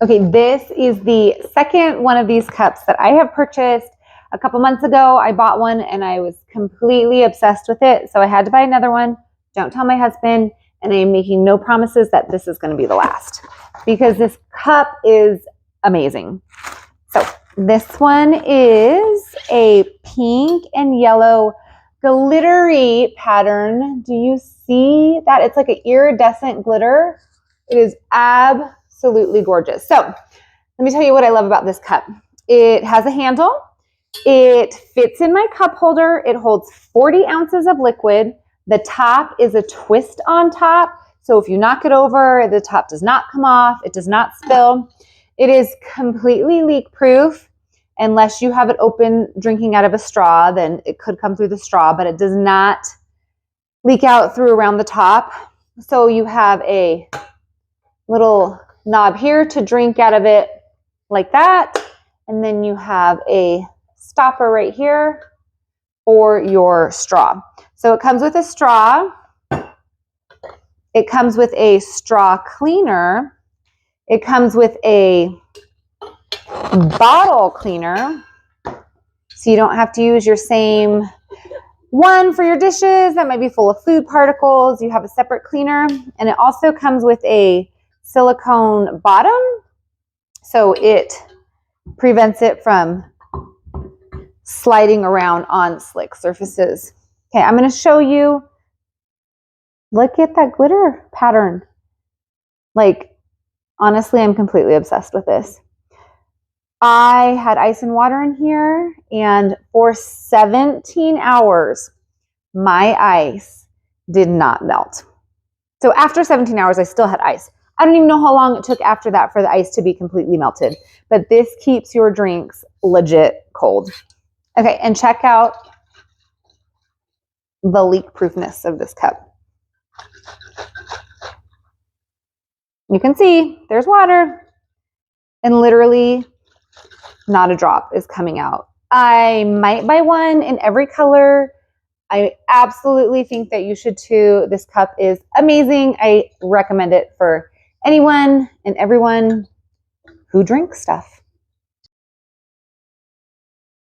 Okay, this is the second one of these cups that I have purchased. A couple months ago, I bought one and I was completely obsessed with it. So I had to buy another one. Don't tell my husband. And I am making no promises that this is going to be the last because this cup is amazing. So this one is a pink and yellow glittery pattern. Do you see that? It's like an iridescent glitter. It is absolutely gorgeous. So let me tell you what I love about this cup. It has a handle. It fits in my cup holder. It holds 40 ounces of liquid. The top is a twist on top. So if you knock it over, the top does not come off. It does not spill. It is completely leak proof. Unless you have it open drinking out of a straw, then it could come through the straw, but it does not leak out through around the top. So you have a little knob here to drink out of it like that. And then you have a stopper right here for your straw. So it comes with a straw. It comes with a straw cleaner. It comes with a bottle cleaner. So you don't have to use your same one for your dishes that might be full of food particles. You have a separate cleaner. And it also comes with a silicone bottom. So it prevents it from sliding around on slick surfaces. Okay, I'm going to show you. Look at that glitter pattern. Like, honestly, I'm completely obsessed with this. I had ice and water in here, and for 17 hours, my ice did not melt. So after 17 hours, I still had ice. I don't even know how long it took after that for the ice to be completely melted, but this keeps your drinks legit cold. Okay, and check out the leak-proofness of this cup. You can see there's water, and literally not a drop is coming out. I might buy one in every color. I absolutely think that you should too. This cup is amazing. I recommend it for anyone and everyone who drinks stuff.